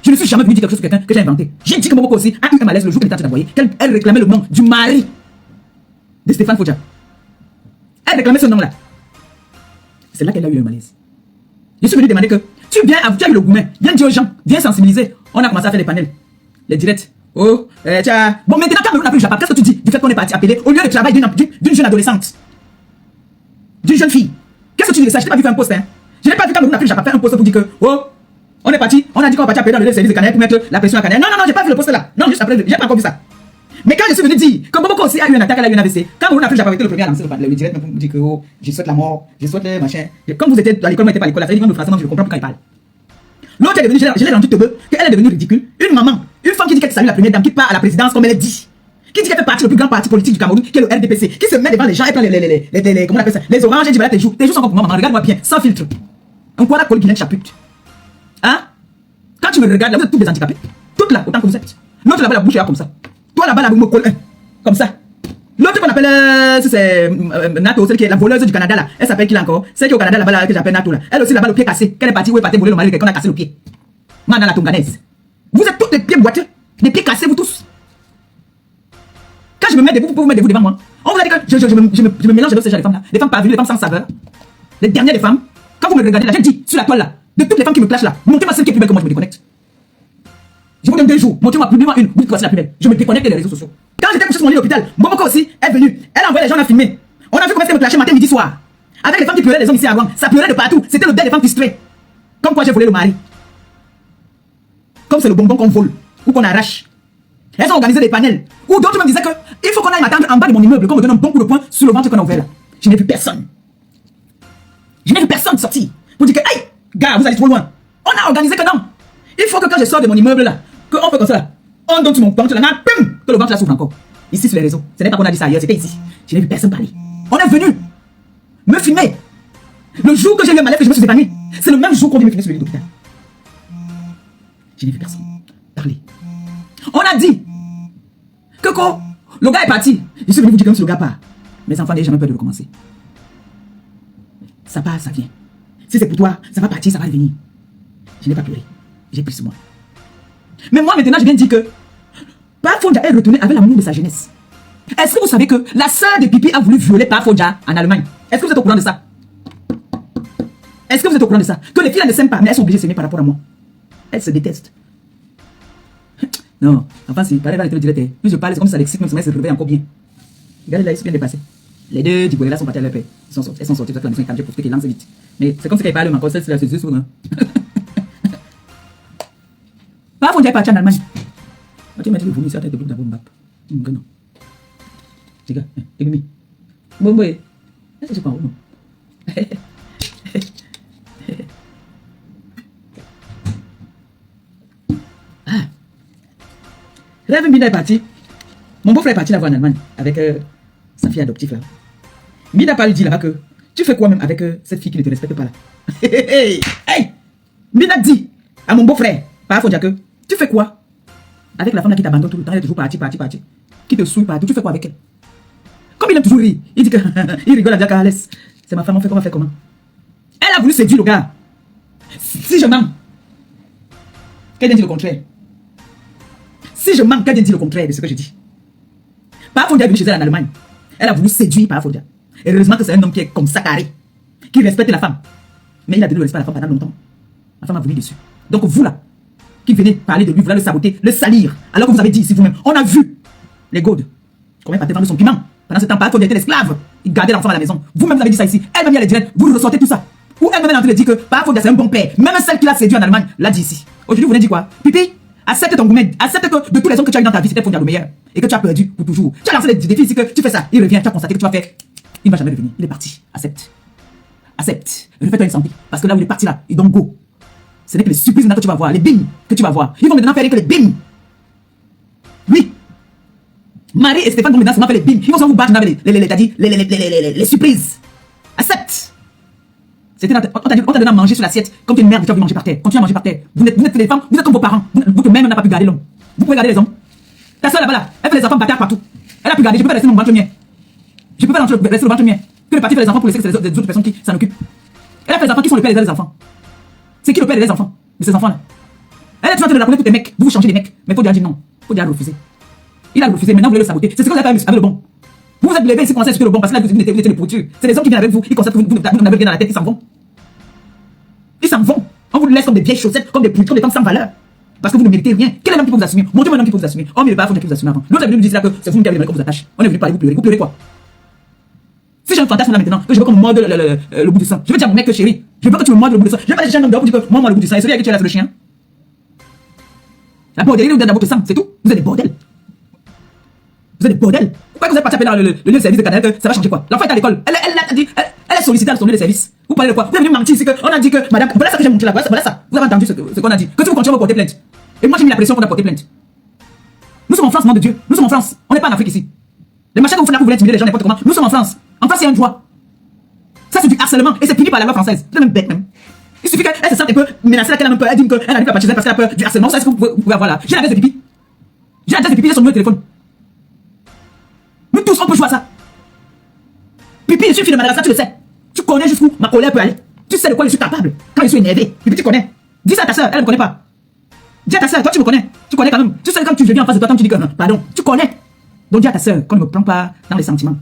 Je ne suis jamais venu dire quelque chose sur quelqu'un que j'ai inventé. J'ai dit que Momoko aussi a eu un malaise le jour qu'elle était envoyée, qu'elle réclamait le nom du mari de Stéphane Fodja. Elle réclamait ce nom-là. C'est là qu'elle a eu un malaise. Je suis venu demander que tu as eu le gourmet, viens dire aux gens, viens sensibiliser. On a commencé à faire les panels, les directs. Oh, tiens. Bon, maintenant, Cameroun n'a plus le Japon. Qu'est-ce que tu dis du fait qu'on est parti appeler au lieu de travail d'une jeune adolescente, d'une jeune fille? Qu'est-ce que tu dis de ça? Je n'ai pas vu faire un post, hein. Je n'ai pas vu Cameroun n'a plus le Japon faire un post pour dire que, oh, on est parti, on a dit qu'on va partir appeler dans le service de Canal pour mettre la pression à Canal. Non, non, non, j'ai pas vu le post là. Non, juste après, j'ai pas encore vu ça. Mais quand je suis venu dire que Momoko aussi a eu une attaque, elle a eu un AVC, Cameroun n'a plus le Japon été le premier à lancer le direct pour dire que, oh, je souhaite la mort, je souhaite le machin. Comme vous étiez à l'école, moi, j'étais pas à l'école, la fait de phrase, je comprends pourquoi il parle. L'autre est devenue, je l'ai rendu teubeux, qu'elle est devenue ridicule. Une maman, une femme qui dit qu'elle salue la première dame, qui part à la présidence comme elle est dit. Qui dit qu'elle fait partie du plus grand parti politique du Cameroun, qui est le RDPC, qui se met devant les gens et prend comment on appelle ça, les oranges et dit voilà tes joues sont comme moi, maman, regarde-moi bien, sans filtre. Un quoi d'accord qui chaput. Hein? Quand tu me regardes, là, vous êtes tous des handicapés. Toutes là, autant que vous êtes. L'autre là-bas, la bouche est comme ça. Toi là-bas, la bouche me colle comme ça. L'autre qu'on appelle, c'est Nato, celle qui est la voleuse du Canada là. Elle s'appelle qui là encore? Celle qui est au Canada là-bas, que j'appelle Nato là. Elle aussi là-bas, le pied cassé. Qu'elle est partie, où est partie voler le mari, qu'on a cassé le pied. Mana la tonganaise. Vous êtes tous des pieds boiteux, des pieds cassés, vous tous. Quand je me mets debout, vous pouvez vous mettre debout devant moi. On vous a dit que je me mélange avec ces gens, les femmes là. Les femmes pas vues, les femmes sans saveur. Les dernières des femmes. Quand vous me regardez là, j'ai dit sur la toile là, de toutes les femmes qui me clashent là, montrez-moi celle qui est plus belle que moi, je me déconnecte. Je vous donne 2 jours, montrez-moi plus une, vous dites que c'est la plus belle. Je me déconnecte des réseaux sociaux. Quand j'étais couché sur mon lit à l'hôpital, Momoko aussi est venue. Elle a envoyé les gens à filmer. On a vu comment elle me clashait matin, midi, soir. Avec les femmes qui pleuraient, les hommes ici avant. Ça pleurait de partout. C'était le deuil des femmes frustrées. Comme quoi j'ai volé le mari. Comme c'est le bonbon qu'on vole ou qu'on arrache. Elles ont organisé des panels où d'autres me disaient que il faut qu'on aille m'attendre en bas de mon immeuble, qu'on me donne un bon coup de poing sur le ventre qu'on a ouvert là. Je n'ai vu personne. Je n'ai vu personne sortir pour dire que, hey, gars, vous allez trop loin. On a organisé que non. Il faut que quand je sors de mon immeuble là, qu'on fait comme ça là, on donne sur mon ventre là, pum, que le ventre là s'ouvre encore. Ici sur les réseaux. Ce n'est pas qu'on a dit ça ailleurs, c'était ici. Je n'ai vu personne parler. On est venu me filmer. Le jour que j'ai eu un malaise et je me suis épanoui, c'est le même jour qu'on vient me filmer sur le lit d'hôpital. Je n'ai vu personne parler. On a dit que quand le gars est parti, je suis venu vous dire que même si le gars part, mes enfants n'aient jamais peur de recommencer. Ça part, ça vient. Si c'est pour toi, ça va partir, ça va revenir. Je n'ai pas pleuré. J'ai pris sur moi. Mais moi maintenant, je viens de dire que Pa Fodja est retourné avec l'amour de sa jeunesse. Est-ce que vous savez que la sœur de Pipi a voulu violer Pa Fodja en Allemagne? Est-ce que vous êtes au courant de ça? Est-ce que vous êtes au courant de ça? Que les filles elles ne s'aiment pas, mais elles sont obligées de s'aimer par rapport à moi. Elles se détestent. Non, enfin si, pareil, le direct. Plus je parle, c'est comme ça l'excite, même si elle se réveille encore bien. Regardez là, ils sont bien dépassés. Les deux du là sont partis à leur paix. Elles sont sorties, la mission est calme, j'ai profité qu'ils lancent vite. Mais c'est comme si qu'elles parlent, mais encore celle-ci là, c'est juste souvent. Pa Fodja est parti en Allemagne. Tu m'as dit que vous vomissez à tête de bloc d'abord Mbap. Non. Les gars, les gars. Bon, bon, est-ce que c'est pas où, non? Ah. Rêve Mbina est parti. Mon beau-frère est parti là-bas en Allemagne avec sa fille adoptive là. Mbina pas lui dit là-bas que tu fais quoi même avec cette fille qui ne te respecte pas là? Hey! Mbina dit à mon beau-frère, Pa Fodja, que tu fais quoi avec la femme là qui t'abandonne tout le temps, elle est toujours partie, qui te souille partout, tu fais quoi avec elle? Comme il aime toujours rire, il dit que il rigole avec Alès. C'est ma femme, on va faire comment? Elle a voulu séduire le gars. Si je mens, qu'elle vient dire le contraire. Si je mens, qu'elle vient dire le contraire de ce que je dis. Pa Fodja est venu chez elle en Allemagne. Elle a voulu séduire Pa Fodja. Et heureusement que c'est un homme qui est comme ça carré, qui respecte la femme. Mais il a donné le respect à la femme pendant longtemps. La femme a voulu dessus. Donc vous là, qui venez parler de lui, vous allez le saboter, le salir, alors que vous avez dit ici vous-même, on a vu les Gaudes, comment il partait vendre son piment. Pendant ce temps, Pa Fodja était l'esclave, il gardait l'enfant à la maison. Vous-même vous avez dit ça ici, elle-même il y a les directs, vous ressortez tout ça. Ou elle-même est en train de dire que Pa Fodja c'est un bon père, même celle qui l'a séduit en Allemagne, l'a dit ici. Aujourd'hui vous venez dire quoi? Pipi, accepte ton gourmet, accepte que de tous les hommes que tu as eu dans ta vie, c'était Fodja le meilleur, et que tu as perdu pour toujours. Tu as lancé des défis ici que tu fais ça, il revient, tu as constaté que tu vas faire, il ne va jamais revenir, il est parti, accepte. Accepte, refais-toi une santé, parce que là où il est parti là, il donne go. Ce n'est que les surprises que tu vas voir, les bim que tu vas voir. Ils vont maintenant faire que les bim. Oui. Marie et Stéphane vont maintenant seulement faire les bim. Ils vont seulement vous battre dans les surprises. Accepte. On t'a donné à manger sur l'assiette. Comme tu es une merde, tu as voulu manger par terre. Continue à manger par terre. Vous êtes les femmes, vous êtes comme vos parents. Vous même n'a pas pu garder l'homme. Vous pouvez garder les hommes. Ta soeur là-bas là, elle fait les enfants bâtards partout. Elle a pu garder, je peux pas laisser mon ventre mien. Je peux pas laisser le ventre mien. Que le parti fait les enfants pour laisser que c'est les autres personnes qui s'en occupent. Elle a fait les enfants qui sont le père des enfants. C'est qui le père des enfants de ces enfants-là? Elle est toujours en train de raconter tous tes mecs. Vous changez les mecs. Mais il faut déjà dire non. Il faut déjà refuser. Il a refusé. Maintenant, vous voulez le saboter. C'est ce que vous avez fait avec le bon. Vous vous êtes levé ici, commencez à insulter le bon parce que là, vous étiez des pourritures. C'est les hommes qui viennent avec vous. Ils constatent que vous n'avez rien dans la tête. Ils s'en vont. Ils s'en vont. On vous laisse comme des vieilles chaussettes, comme des pourritures, comme des femmes sans valeur. Parce que vous ne méritez rien. Quel est l'homme qui peut vous assumer? Montrez-moi un homme qui peut vous assumer. Homme, il n'est pas, il faut qu'il vous assume avant. L'autre est venu nous dire là que c'est vous qui avez demandé qu'on vous attache. On est venu parler, vous pleurez. Vous pleurez quoi? Si j'ai un fantasme là maintenant, que je veux qu'on me morde le bout du sang, je veux dire à mon mec que chérie, je veux que tu me mordes le bout du sang. Je veux pas dire à un homme dehors pour dire que moi le bout du sang. Et celui avec qui tu es là, c'est le chien. La bordelée, vous donne d'abord votre sang, c'est tout. Vous êtes des bordels. Vous êtes des bordels. Pourquoi vous êtes parti appeler dans le service de Canada que ça va changer quoi? L'enfant est à l'école. Elle est sollicitée à son lieu de service. Vous parlez de quoi? Vous êtes venu mentir ici on a dit que madame. Voilà ça que j'ai montré là. Voilà ça. Vous avez entendu ce qu'on a dit. Que si vous continuez à porter plainte. Et moi j'ai mis la pression pour porter plainte. Nous sommes en France, nom de Dieu. Nous sommes en France. On n'est pas en Afrique ici. Les machins que vous faites là, vous voulez intimider les gens n'importe comment. Nous sommes en France. En France, il y a un droit. Ça, c'est du harcèlement. Et c'est puni par la loi française. C'est même bête, même. Il suffit qu'elle se sente un peu menacée, là, qu'elle a un peu. Elle dit qu'elle n'arrive pas à partir parce qu'elle a peur du harcèlement. Ça, est-ce que vous pouvez avoir là? J'ai l'adresse de pipi. J'ai l'adresse de pipi, j'ai son numéro de téléphone. Nous tous, on peut jouer à ça. Pipi, je suis fille de Madagascar, tu le sais. Tu connais jusqu'où ma colère peut aller. Tu sais de quoi je suis capable quand je suis énervé. Pipi, tu connais. Dis ça à ta soeur, elle ne me connaît pas. Dis à ta soeur, toi, tu me connais. Tu connais quand même. Tu sais, quand tu viens en face de toi, quand tu dis que non, pardon, tu connais. Donc dis à ta soeur qu'on ne me prend pas dans les sentiments.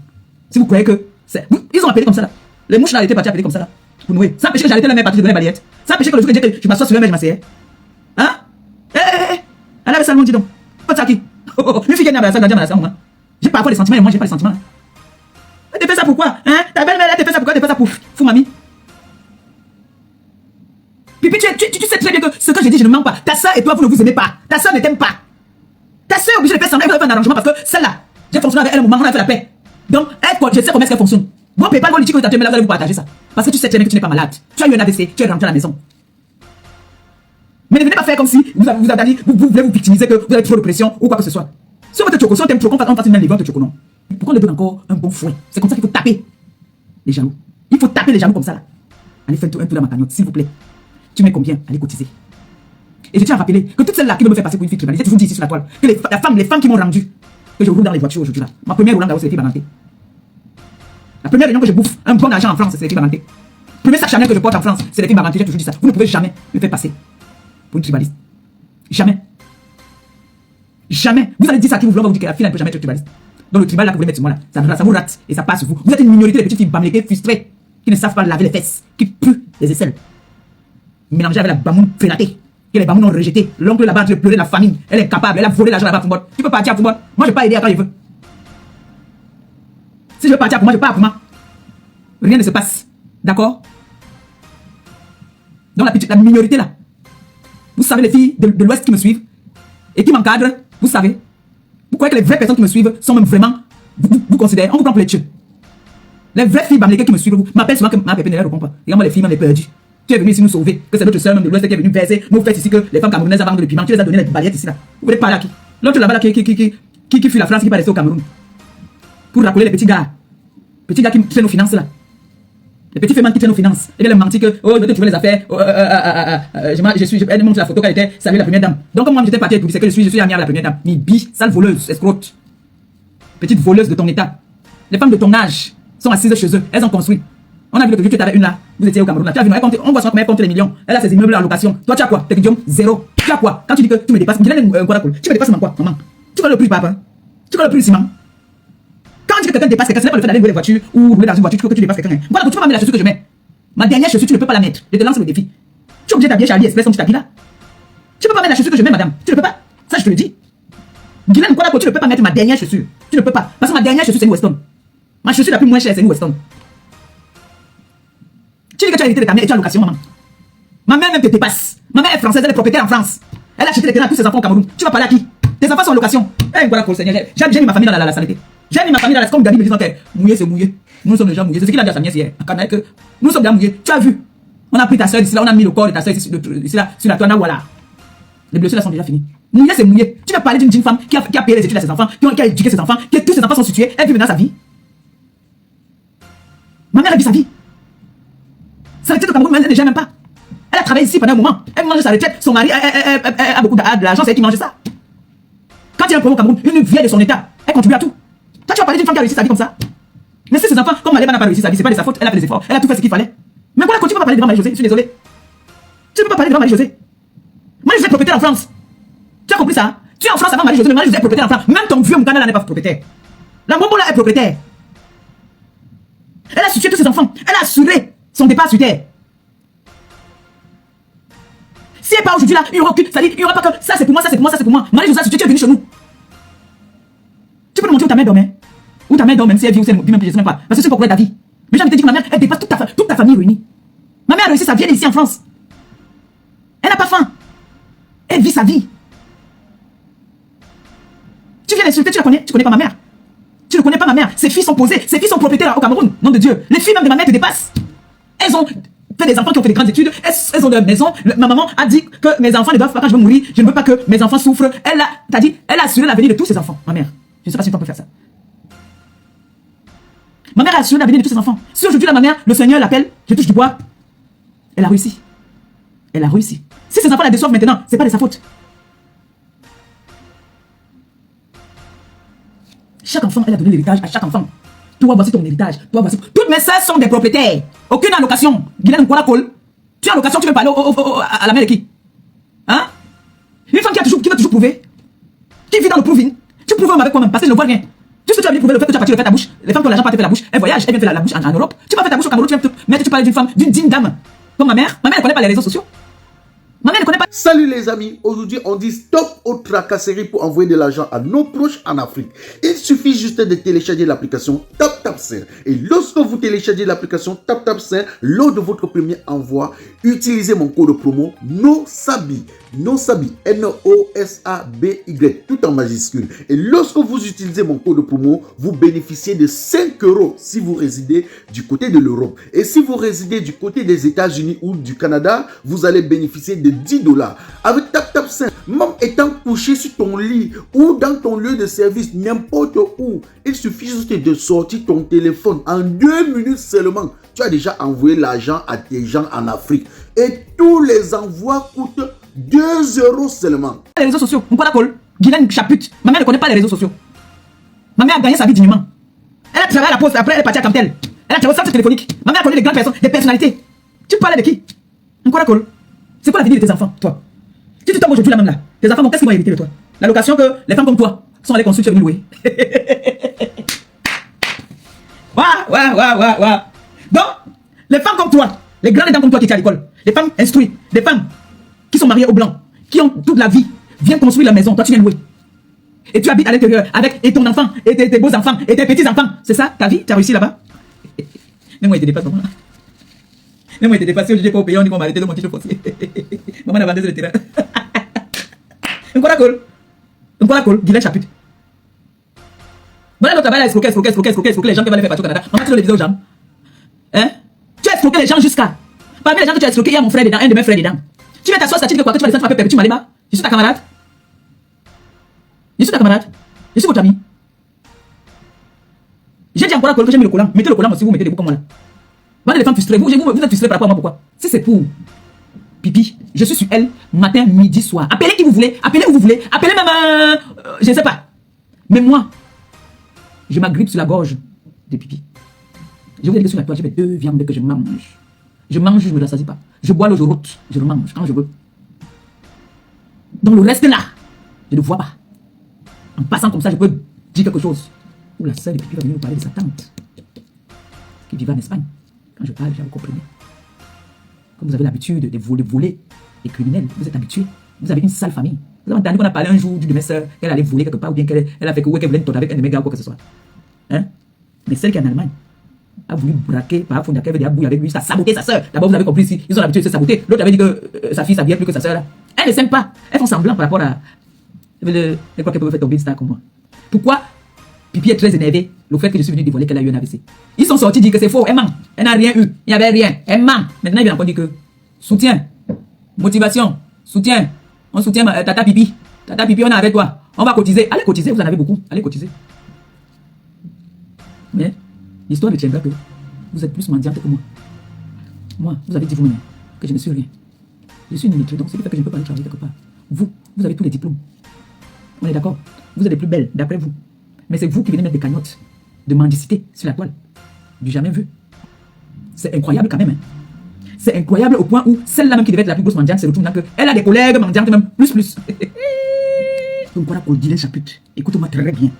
Si vous croyez que c'est. Ils ont appelé comme ça là. Les mouches là étaient parties appeler comme ça là. Pour nouer. Ça empêchait que j'arrêtais le même parti de donner balayette. Ça empêchait que le jour que je disais que je m'assois sur le même, je m'asseyais. Hein? Elle avait seulement dit donc. Pas de ça qui. Une fille qui est née à Madagascar, grandie à Madagascar, j'ai parfois les sentiments et moi j'ai pas les sentiments. Elle te fait ça pourquoi? Hein? Ta belle-mère, elle te fait ça pourquoi? Elle te fait ça pour fou mamie. Pipi, tu sais très bien que ce que j'ai dit, je ne mens pas. Ta soeur et toi, vous ne vous aimez pas. Ta soeur ne t'aime pas. Ta soeur est obligée de faire semblant, elle va faire un arrangement parce que celle-là, j'ai fonctionné avec elle au moment où on a fait la paix. Donc, je sais comment est-ce qu'elle fonctionne. Bon, PayPal, vous dites que tu as là, vous allez vous partager ça. Parce que tu sais très bien que tu n'es pas malade. Tu as eu un AVC, tu es rentré à la maison. Mais ne venez pas faire comme si vous voulez vous victimiser, que vous avez trop de pression ou quoi que ce soit. Si votre choco, si on t'aime trop, on fasse une même livre de choco, non. Pourquoi on lui donne encore un bon fouet? C'est comme ça qu'il faut taper les jaloux. Il faut taper les jaloux comme ça là. Allez, fais un tour dans ma cagnotte, s'il vous plaît. Tu mets combien? Allez cotiser. Et je tiens à rappeler que toutes celles-là qui veulent me faire passer pour une fille tribalisée, j'ai toujours dit ici sur la toile, que les femmes qui m'ont rendu, que je roule dans les voitures aujourd'hui là. Ma première Roland Garros, c'est les filles balancées. La première réunion que je bouffe un bon argent en France, c'est les filles balancées. Le premier sac Chanel que je porte en France, c'est les filles balancées. J'ai toujours dit ça. Vous ne pouvez jamais me faire passer pour une tribaliste. Jamais. Jamais. Vous allez dire ça à qui vous voulez, on va vous dire que la fille ne peut jamais être tribaliste. Donc le tribal là que vous voulez mettre sur moi là, ça vous rate et ça passe sur vous. Vous êtes une minorité de petites filles bamléquées, frustrées, qui ne savent pas laver les fesses, qui puent les aisselles. Mélangé avec la bamoune félatée. Et les bamounes ont rejeté. L'oncle là-bas, tu veux pleurer la famine. Elle est capable, elle a volé l'argent là-bas à Foumbol. Tu peux partir à Foumbol. Moi, je vais pas aider à quand je veux. Si je veux partir à Foumbol, je pars à Foumbol. Rien ne se passe. D'accord? Donc la minorité là. Vous savez, les filles de l'Ouest qui me suivent et qui m'encadrent, vous savez. Vous croyez que les vraies personnes qui me suivent sont même vraiment. Vous considérez, on vous prend pour les tueurs. Les vraies filles bamléquées qui me suivent, vous m'appellent souvent que ma pépine ne les répond pas. Regarde-moi les filles, même les perdues. Tu es venu ici nous sauver, que c'est notre sœur même de l'Ouest qui est venue verser nos fesses ici, que les femmes camerounaises vendent le piment, tu les as donné les balayettes ici là. Vous voulez parler à qui? L'autre là-bas là qui fuit la France, qui va rester au Cameroun. Pour rappeler les petits gars qui traînent nos finances là. Les petits femmes qui traînent nos finances. Et bien les mentir que, oh, je vais te trouver les affaires, elle montre la photo qu'elle était saluée la première dame. Donc comme moi j'étais parti avec c'est que je suis amie avec la première dame. Mibi, sale voleuse, escroque. Petite voleuse de ton état. Les femmes de ton âge sont assises chez eux, elles ont construit. On a vu que tu étais avec une là, vous étiez au Cameroun là. Tu as vu, on voit comment elle compte les millions. Elle a ses immeubles en location. Toi, tu as quoi? T'es idiome, zéro. Tu as quoi? Quand tu dis que tu me dépasses, tu me dépasses quoi, maman? Tu connais le plus, papa? Tu connais le plus, ciment? Quand tu dis que quelqu'un dépasse quelqu'un, ce n'est pas le fait d'aller louer les voitures ou rouler dans une voiture, tu crois que tu dépasses quelqu'un. Voilà, tu peux pas mettre la chaussure que je mets. Ma dernière chaussure, tu ne peux pas la mettre. Je te lance le défi. Tu es obligé d'habiller Charlie Express comme tu t'habilles là. Tu ne peux pas mettre la chaussure que je mets, madame. Tu ne peux pas. Ça, je te le dis. Guylaine, quoi, tu ne peux pas mettre ma dernière chaussure. Tu ne peux pas. Parce que ma dernière chaussure, c'est une Weston. Ma chaussure la plus moins chère, c'est une Weston. Tu dis que tu as hérité de ta mère et tu as location, maman. Ma mère même te dépasse. Ma mère est française, elle est propriétaire en France. Elle a acheté les terrains à tous ses enfants au Cameroun. Tu vas parler à qui? Tes enfants sont en location. Eh, voilà pour le Seigneur. J'ai mis ma famille dans la saleté. J'ai mis ma famille dans la comme Gabi me disant que mouillé, c'est mouillé. Nous sommes déjà mouillés. C'est ce qu'il a dit à sa nièce hier. À Canal que nous sommes déjà mouillés. Tu as vu? On a pris ta soeur d'ici là, on a mis le corps de ta soeur ici là, sur la toile, voilà. Les blessures là sont déjà finies. Mouillé, c'est mouillé. Tu vas parler d'une femme qui a payé les études à ses enfants, qui a éduqué ses enfants, que tous ses enfants sont situés. Elle vit maintenant sa vie. Ma mère a vit sa vie. Sa retraite au Cameroun, elle ne gère même pas. Elle a travaillé ici pendant un moment. Elle mange sa retraite. Son mari a beaucoup d'argent, c'est elle qui mange ça. Quand il y a un problème au Cameroun, une vieille de son état, elle contribue à tout. Toi, tu vas parler d'une femme qui a réussi sa vie comme ça. Mais si ces enfants, comme Maléba n'a pas réussi sa vie, c'est pas de sa faute, elle a fait les efforts, elle a tout fait ce qu'il fallait. Mais voilà, quand tu peux pas parler devant Marie-Josée, je suis désolé. Tu peux pas parler devant Marie-Josée. Marie-Josée est propriétaire en France. Tu as compris ça? Tu es en France avant Marie-Josée, mais Marie-Josée est propriétaire en France. Même ton vieux Moukana n'est pas propriétaire. La Mbombola est propriétaire. Elle a situé tous ses enfants. Elle a assuré son départ sur terre. Si elle part aujourd'hui là, il n'y aura aucune. C'est-à-dire, il n'y aura pas que ça c'est pour moi, ça c'est pour moi, ça c'est pour moi. Marie-Josée a situé, tu es venu chez nous. Tu peux nous montrer où ta mère dormait? Où ta mère dort, même si elle vit ou si elle vit, même je ne sais même pas. Parce que c'est pourquoi ta vie. Mais j'ai envie de te dire que ma mère, elle dépasse toute ta famille réunie. Ma mère a réussi sa vie, elle est ici en France. Elle n'a pas faim. Elle vit sa vie. Tu viens l'insulter, tu la connais? Tu connais pas ma mère. Tu ne connais pas ma mère. Ses filles sont posées, ses filles sont propriétaires au Cameroun. Nom de Dieu. Les filles même de ma mère te dépassent. Elles ont fait des enfants qui ont fait des grandes études. Elles ont leur maison. Ma maman a dit que mes enfants ne doivent pas, quand je veux mourir, je ne veux pas que mes enfants souffrent. Elle a assuré l'avenir de tous ses enfants. Ma mère. Je ne sais pas si on peut faire ça. Ma mère a assuré l'avenir de tous ses enfants. Si aujourd'hui, là, ma mère, le Seigneur l'appelle, je touche du bois. Elle a réussi. Elle a réussi. Si ses enfants la déçoivent maintenant, c'est pas de sa faute. Chaque enfant, elle a donné l'héritage à chaque enfant. Toi, voici ton héritage. Toi, voici. Toutes mes sœurs sont des propriétaires. Aucune allocation. Guylaine Nkwala-Cole. Tu es en location, tu veux parler à la mère de qui? Hein? Une femme qui va toujours prouver. Qui vit dans le proving. Tu prouves avec quoi même? Parce que je ne vois rien. Tout ce que tu as dit prouver, le fait que tu as parti, faire ta bouche. Les femmes qui ont l'argent pas fait la bouche. Elles voyagent, elles viennent faire la bouche en Europe. Tu vas faire ta bouche au Cameroun, tu viens mettre, tu parles d'une femme, d'une digne dame. Comme ma mère. Ma mère ne connaît pas les réseaux sociaux. Ma mère ne connaît pas. Salut les amis, aujourd'hui on dit stop aux tracasseries pour envoyer de l'argent à nos proches en Afrique. Il suffit juste de télécharger l'application TapTapSend. Et lorsque vous téléchargez l'application TapTapSend, lors de votre premier envoi, utilisez mon code promo NOSABI. NOSABI, N-O-S-A-B-Y, tout en majuscule. Et lorsque vous utilisez mon code promo, vous bénéficiez de 5 € si vous résidez du côté de l'Europe. Et si vous résidez du côté des États-Unis ou du Canada, vous allez bénéficier de 10 $. Avec TapTapSend, même étant couché sur ton lit ou dans ton lieu de service, n'importe où, il suffit juste de sortir ton téléphone. En 2 minutes seulement, tu as déjà envoyé l'argent à tes gens en Afrique. Et tous les envois coûtent 2 € seulement. Les réseaux sociaux, Nkwala-Cole, Guylaine Chaput. Ma mère ne connaît pas les réseaux sociaux. Ma mère a gagné sa vie dignement. Elle a travaillé à la poste, après elle est partie à Camtel. Elle a travaillé au centre téléphonique. Ma mère a connu des grandes personnes, des personnalités. Tu parlais de qui? Nkwala-Cole. C'est quoi l'avenir de tes enfants, toi? Si tu tombes aujourd'hui là même là, tes enfants, qu'est-ce qu'ils vont hériter de toi? La location que les femmes comme toi sont allées construire, tu es venu louer. Ouais. Donc, les femmes comme toi, les grandes dames comme toi qui étaient à l'école, les femmes instruites, les femmes qui sont mariées aux blancs, qui ont toute la vie, viennent construire la maison, toi tu viens louer. Et tu habites à l'intérieur avec et ton enfant, et tes beaux enfants, et tes petits enfants. C'est ça ta vie? Tu as réussi là-bas? Même moi, il te dépasse, maman. Même moi, il te dépasse. Si je n'ai pas au pays, on dit qu'on m'a arrêté de mon titre foncier. Maman n'a vendu le terrain. Nkwala-Cole, Guylaine Chaput. Voilà, l'autre là, escroquer les gens qui vont aller faire partout au Canada. Maman, tu le disais aux gens. Hein? Tu as escroqué les gens jusqu'à. Parmi les gens que tu as escroqué, il y a mon frère dedans, un de mes frères dedans. Tu viens t'asseoir, ça dit que quoi? Que tu vas descendre, tu vas faire tu Maléba? Je suis ta camarade. Je suis votre ami. J'ai dit encore que j'ai mis le collant. Mettez le collant aussi, vous mettez des bouts comme moi là. Voilà les femmes frustrées. Vous êtes frustrés par rapport à moi, pourquoi? Si c'est pour pipi, je suis sur elle matin, midi, soir. Appelez qui vous voulez, appelez où vous voulez, appelez même, je ne sais pas. Mais moi, je m'agrippe sur la gorge de pipi. Je vous dis que sur la toile, j'ai 2 viandes que je mange. Je mange, je ne me rassasie pas. Je bois l'eau, je route, je le mange quand je veux. Donc le reste là, je ne vois pas. En passant comme ça, je peux dire quelque chose. Ou la sœur de pipi va venir nous parler de sa tante qui vivait en Espagne. Quand je parle, j'avais compris. Comme vous avez l'habitude de voler les criminels, vous êtes habitués. Vous avez une sale famille. Vous avez entendu qu'on a parlé un jour d'une de mes sœurs qu'elle allait voler quelque part ou bien qu'elle a fait qu'elle voulait tourner avec un de mes gars ou quoi que ce soit. Hein? Mais celle qui est en Allemagne a voulu braquer par Fonda, qu'elle veut dire bouiller avec lui, ça a saboté sa sœur. D'abord, vous avez compris ici, ils ont l'habitude de se saboter. L'autre avait dit que sa fille s'habillait plus que sa sœur là. Elles ne s'aiment pas. Elles font semblant par rapport à. Elles croient qu'elles peuvent faire tomber une star comme moi. Pourquoi Pipi est très énervé le fait que je suis venu dévoiler qu'elle a eu un AVC. Ils sont sortis dire que c'est faux, elle ment. Elle n'a rien eu, il n'y avait rien, elle ment. Maintenant, ils viennent encore dire que soutien, motivation, soutien, on soutient Tata Pipi. Tata Pipi, on est avec toi. On va cotiser. Allez cotiser, vous en avez beaucoup. Allez cotiser. Mais l'histoire ne tiendra que vous êtes plus mendiante que moi. Moi, vous avez dit vous-même que je ne suis rien. Je suis une illettrée, donc c'est pour ça que je ne peux pas aller travailler quelque part. Vous avez tous les diplômes. On est d'accord? Vous êtes les plus belles, d'après vous. Mais c'est vous qui venez mettre des cagnottes de mendicité sur la toile. Du jamais vu. C'est incroyable quand même. Hein. C'est incroyable au point où celle-là même qui devait être la plus grosse mendiante se retrouve dans que elle a des collègues mendiantes même plus. Donc voilà pour Guylaine Chaput. Écoute-moi très bien.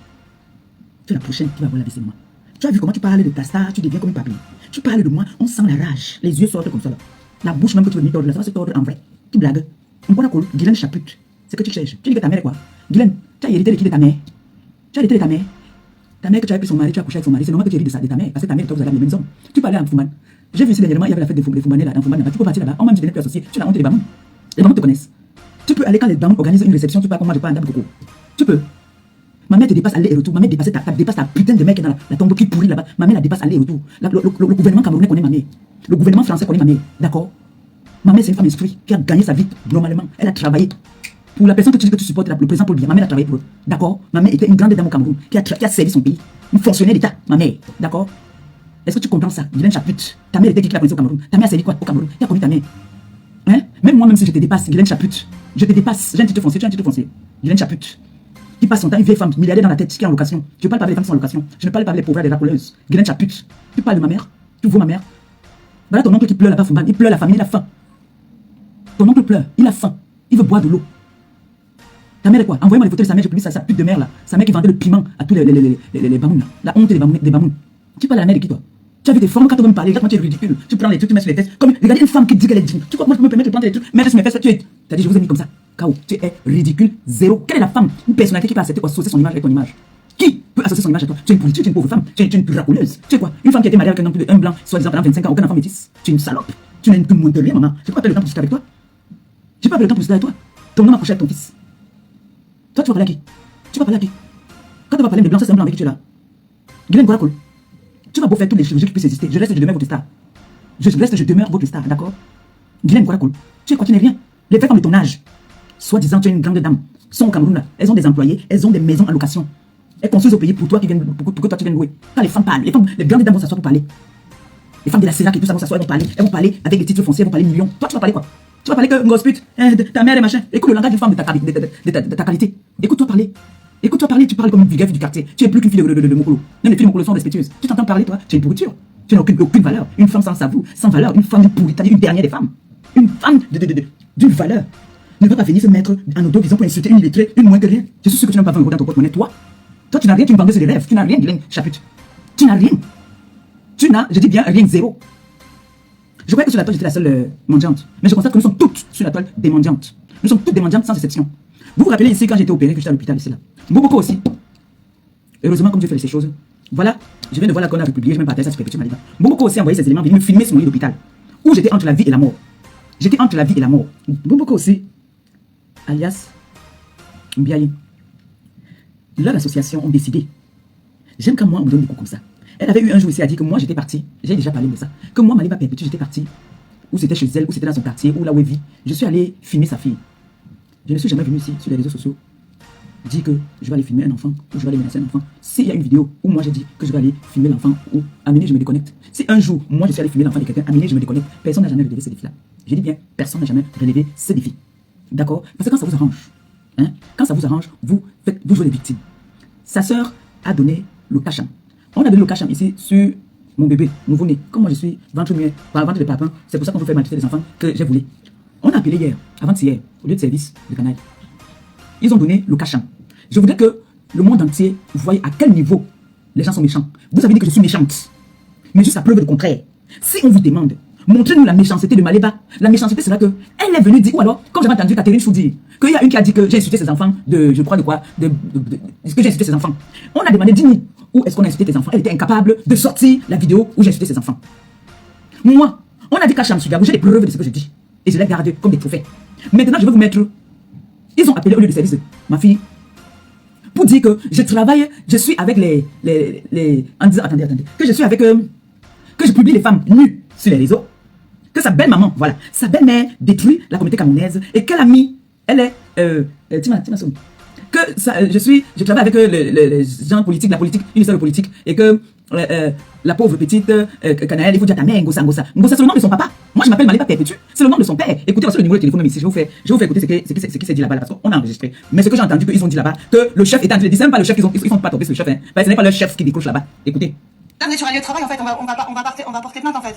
Tu es la prochaine qui va avoir la vie, c'est moi. Tu as vu comment tu parles de ta star, tu deviens comme un papier. Tu parles de moi, on sent la rage. Les yeux sortent comme ça là. La bouche même que tu veux venir tordre là, ça va se tordre en vrai. Tu blagues. On voit la Guylaine Chaput. C'est que tu cherches. Tu dis que ta mère est quoi? Guylaine, tu as hérité de qui de ta mère? Tu as hérité de ta mère? Ta mère que tu as pris son mari, tu as couché avec son mari, c'est normal que tu hérites de ta mère. Parce que ta mère et toi, vous avez les mêmes hommes. Tu parlais à Fouman. J'ai vu ici dernièrement, il y avait la fête des Foumanais là, dans Fouman. Tu peux partir là-bas. On m'a dit de ne plus associer. Tu as honte des Bamoun. Les Bamoun te connaissent. Tu peux aller quand les Bamoun organisent une réception, tu peux comment je parle en dame coco. Tu peux. Ma mère te dépasse aller et retour. Ma mère dépasse ta putain de mec qui est dans la tombe qui pourrit là-bas. Ma mère la dépasse aller et retour. Le gouvernement camerounais connaît ma mère. Le gouvernement français connaît ma mère. D'accord? Ma mère, c'est une femme instruite qui a gagné sa vie normalement. Elle a travaillé. Pour la personne que tu dis que tu supportes, le président Paul Biya, ma mère a travaillé pour eux. D'accord? Ma mère était une grande dame au Cameroun qui a servi son pays. Une fonctionnaire d'État, ma mère. D'accord? Est-ce que tu comprends ça? Guylaine Chaput. Ta mère était qui la connaissait au Cameroun? Ta mère a servi quoi au Cameroun? Qui a connu ta mère? Hein? Même moi, même si je te dépasse, Guylaine Chaput. Je te dépasse. J'ai un titre foncier, tu as un titre foncier. Guylaine Chaput. Qui passe son temps, une vieille femme, milliardaire dans la tête, qui est en location. Je ne parle pas des femmes qui sont en location. Je ne parle pas des pauvres, des racoleuses. Guylaine Chaput. Tu parles de ma mère? Tu vois ma mère? Voilà ton oncle qui pleure là-bas, Fouman. Il pleure, la famille, il a faim. Ton oncle pleure, il a faim. Il veut boire de l'eau. Ta mère est quoi? Envoyez-moi les photos de sa mère, je publie sa pute de mère là. Sa mère qui vendait le piment à tous les Bamoun là. La honte des Bamoun. Tu parles à la mère de qui toi? Tu as vu tes formes quand on veut me parler, regarde-moi, tu es ridicule. Tu prends les trucs, tu mets sur les fesses. Comme, regardez une femme qui dit qu'elle est digne. Tu crois que moi je peux me permettre de prendre les trucs, mettre sur mes fesses, tu es. T'as dit, je vous ai mis comme ça. K.O. Tu es ridicule, zéro. Quelle est la femme? Une personnalité qui peut accepter ou associer son image avec ton image? Qui peut associer son image à toi? Tu es une politique, tu es une pauvre femme, tu es une racoleuse. Tu es quoi? Une femme qui a été mariée avec un homme plus de un blanc, soi-disant pendant 25 ans, aucun enfant métis. Tu es une salope. Tu n'es une moins de rien, maman. J'ai pas perdu le temps pour discuter avec toi. J'ai pas perdu le temps pour discuter avec toi. Ton homme a couché avec ton fils. Toi, tu vas parler à qui? Tu vas parler à qui? Quand tu vas parler des blancs, c'est un blanc avec qui tu es là. Guylaine Gorakol. Tu vas beau faire tous les chirurgies qui puissent exister. Je reste, je demeure votre star. Je reste, je demeure votre star, d'accord? Guylaine Gorakol. Tu es quoi? Tu n'es rien. Les femmes de ton âge, soi-disant, tu es une grande dame, sont au Cameroun là. Elles ont des employés, elles ont des maisons en location. Elles construisent au pays pour toi qui viennent, pour que toi tu viennes louer. Quand les femmes parlent, les grandes dames vont s'asseoir pour parler. Les femmes de la CELAC et tout ça vont s'asseoir, elles vont parler avec des titres fonciers, elles vont parler millions. Toi, tu vas parler quoi? Tu vas parler que grosse pute, ta mère et machin. Écoute le langage d'une femme de ta qualité. Écoute-toi parler. Écoute-toi parler, tu parles comme une vulgaire du quartier. Tu es plus qu'une fille de Mokolo. Même les filles Mokolo sont respectueuses. Tu t'entends parler, toi, tu es une pourriture. Tu n'as aucune valeur. Une femme sans savoir, sans valeur. Une femme pourrie, une dernière des femmes. Une femme d'une valeur. Ne va pas venir se mettre en auto disant pour insulter une illettrée, une moins que rien. Je suis sûr que tu n'as pas 20 euros dans ton porte-monnaie. Toi, tu n'as rien, tu es une vendeuse de rêves. Tu n'as rien, Guylaine Chaput. Tu n'as rien. Tu n'as, je dis bien, rien, zéro. Je croyais que sur la toile, j'étais la seule mendiante. Mais je constate que nous sommes toutes sur la toile des mendiantes. Nous sommes toutes des mendiantes sans exception. Vous vous rappelez ici quand j'étais opéré, que j'étais à l'hôpital ici là. Mboboko aussi. Heureusement, comme Dieu fait ces choses. Voilà, je viens de voir la qu'on a republié, je vais partager ça sur Perpétuel Maliba. Mboboko aussi a envoyé ses éléments, venir me filmer sur mon lit d'hôpital. Où j'étais entre la vie et la mort. J'étais entre la vie et la mort. Mboboko aussi, alias Mbiaye. Leur association ont décidé. J'aime quand moi on me donne des coups comme ça. Elle avait eu un jour ici à dire que moi j'étais parti. J'ai déjà parlé de ça. Que moi, Maliba Perpétuel, j'étais parti. Ou c'était chez elle, ou c'était dans son quartier, ou là où elle vit. Je suis allé filmer sa fille. Je ne suis jamais venu ici sur les réseaux sociaux dire que je vais aller filmer un enfant ou je vais aller menacer un enfant. S'il y a une vidéo où moi j'ai dit que je vais aller filmer l'enfant ou amener, je me déconnecte. Si un jour, moi je suis allé filmer l'enfant de quelqu'un, amener, je me déconnecte. Personne n'a jamais relevé ce défi-là. Je dis bien, personne n'a jamais relevé ce défi. D'accord? Parce que quand ça vous arrange, hein, quand ça vous arrange, vous jouez les victimes. Sa sœur a donné le cacham. On a donné le cacham ici sur mon bébé nouveau-né. Comme moi je suis ventre muet, par ventre de papa, c'est pour ça qu'on veut faire maltraiter les enfants que j'ai voulu. On a appelé hier, avant-hier, au lieu de service de canal. Ils ont donné le cacham. Je voudrais que le monde entier voie à quel niveau les gens sont méchants. Vous avez dit que je suis méchante. Mais juste à preuve du contraire. Si on vous demande, montrez-nous la méchanceté de Maliba. La méchanceté sera que elle est venue dire, ou alors, comme j'avais entendu Catherine Chou dire, qu'il y a une qui a dit que j'ai insulté ses enfants que j'ai insulté ses enfants. On a demandé, dis-nous, où est-ce qu'on a insulté tes enfants? Elle était incapable de sortir la vidéo où j'ai insulté ses enfants. Moi, on a dit cacham sur Gabou, j'ai les preuves de ce que je dis. Et je les garde comme des trophées. Maintenant, je vais vous mettre. Ils ont appelé au lieu de service ma fille pour dire que je travaille, je suis avec en disant, attendez, que je suis avec, que je publie les femmes nues sur les réseaux, que sa belle-maman, voilà, sa belle-mère détruit la communauté camerounaise et qu'elle a mis, elle est, je travaille avec les gens politiques, la politique, une histoire de politique, et que la pauvre petite Canaël, il faut dire ta mère, Ngossa. Ngossa, c'est le nom de son papa. Moi, je m'appelle Maliba Perpétuel, c'est le nom de son père. Écoutez, voici le numéro de téléphone même ici. Je vais vous faire écouter ce qui s'est dit là-bas, parce qu'on a enregistré. Mais ce que j'ai entendu qu'ils ont dit là-bas, que le chef était en train de dire, c'est même pas le chef, ils font pas tomber sur le chef, hein. Ce n'est pas le chef qui décroche là-bas. Écoutez, Là, on est sur un lieu de travail, en fait. On va porter plainte, en fait.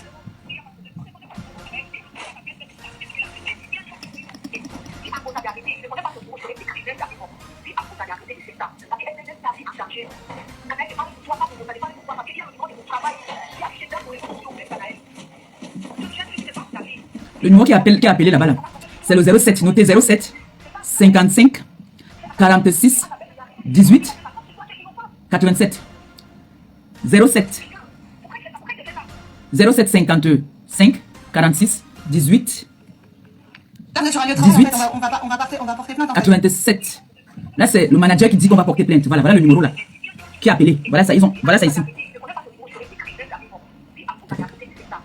Le numéro qui a appelé là-bas, là, c'est le 07. Notez 07 55 46 18 87. 07 07 55 46 18 Là, on est sur un lieu de travail, 18 en fait. On va porter plainte, en fait. 87. Là, c'est le manager qui dit qu'on va porter plainte. Voilà, voilà le numéro là. Qui a appelé. Voilà ça, voilà ça ici.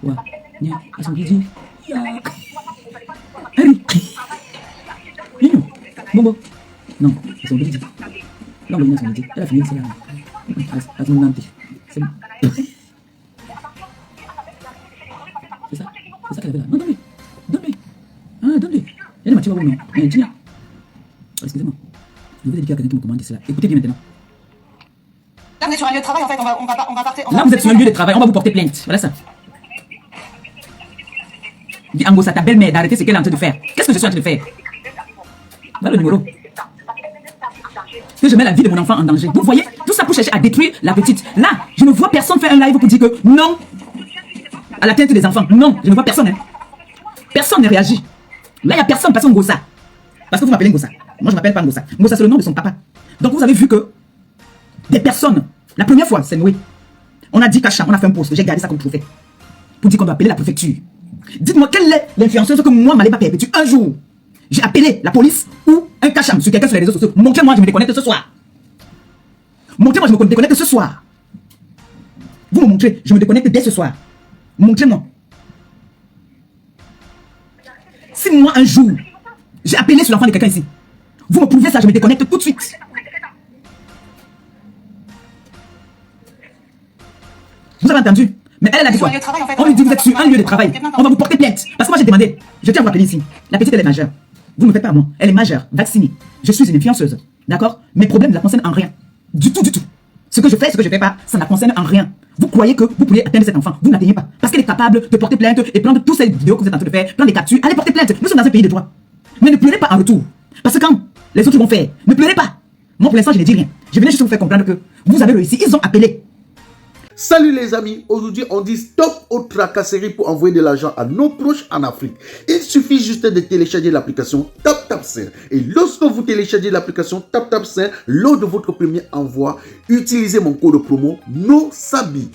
Ouais. Ils sont dit. Harry. Bon. Non, ils sont dit. Non, ils sont dit. Elle a fini, c'est là. C'est bon. C'est ça qu'elle avait là. Non, donne-lui. Ah, donne-lui. Il y a des matières non. Excusez-moi. Je vous ai dit qu'il y a quelqu'un qui me commande cela. Écoutez bien maintenant. Là, on est sur un lieu de travail, en fait. Là, vous êtes sur un lieu de travail. On va vous porter plainte. Voilà ça. Dis Angossa, ta belle-mère, d'arrêter ce qu'elle est en train de faire. Qu'est-ce que je suis en train de faire? Voilà le numéro. Que je mets la vie de mon enfant en danger. Vous voyez, tout ça pour chercher à détruire la petite. Là, je ne vois personne faire un live pour dire que non à la tête des enfants. Non, je ne vois personne. Hein. Personne ne réagit. Là, il n'y a personne parce que Ngossa. Parce que vous m'appelez Ngossa. Moi, je ne m'appelle pas Ngossa. Ngossa, c'est le nom de son papa. Donc, vous avez vu que des personnes, la première fois, c'est Noé. On a dit Kacha, on a fait un post. J'ai gardé ça comme trophée. Pour dire qu'on doit appeler la préfecture. Dites-moi, quelle est l'influenceuse que moi, Maléba perpétue un jour? J'ai appelé la police ou un Kacham sur quelqu'un sur les réseaux sociaux. Montrez-moi, je me déconnecte ce soir. Montrez-moi, je me déconnecte ce soir. Vous me montrez, je me déconnecte dès ce soir. Montrez-moi. Si moi, un jour, j'ai appelé sur l'enfant de quelqu'un ici, vous me prouvez ça, je me déconnecte tout de suite. Vous avez entendu? Mais elle a dit quoi? On lui dit vous êtes sur un lieu de travail. On va vous porter plainte. Parce que moi j'ai demandé. Je tiens à vous appeler ici. La petite elle est majeure. Vous ne me faites pas à moi. Elle est majeure, vaccinée. Je suis une influenceuse. D'accord? Mes problèmes ne la concernent en rien. Du tout. Ce que je fais, ce que je ne fais pas, ça ne la concerne en rien. Vous croyez que vous pouvez atteindre cet enfant. Vous ne l'atteignez pas. Parce qu'elle est capable de porter plainte et prendre toutes ces vidéos que vous êtes en train de faire, prendre les captures, allez porter plainte. Nous sommes dans un pays de droit. Mais ne pleurez pas en retour. Parce que quand les autres vont faire, ne pleurez pas. Moi pour l'instant je ne dis rien. Je venais juste vous faire comprendre que vous avez réussi. Ils ont appelé. Salut les amis, aujourd'hui on dit stop aux tracasseries pour envoyer de l'argent à nos proches en Afrique. Il suffit juste de télécharger l'application TapTapSend. Et lorsque vous téléchargez l'application TapTapSend, lors de votre premier envoi, utilisez mon code promo NOSABI,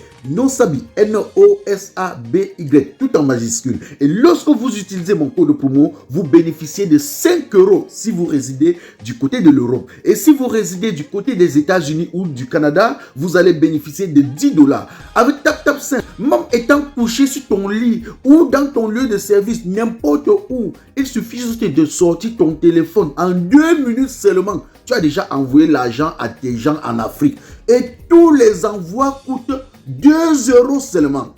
N-O-S-A-B-Y, tout en majuscule. Et lorsque vous utilisez mon code promo, vous bénéficiez de 5 € si vous résidez du côté de l'Europe. Et si vous résidez du côté des États-Unis ou du Canada, vous allez bénéficier de 10 $. Avec TapTapSend, même étant couché sur ton lit ou dans ton lieu de service, n'importe où, il suffit juste de sortir ton téléphone. En 2 minutes seulement, tu as déjà envoyé l'argent à tes gens en Afrique. Et tous les envois coûtent 2 € seulement.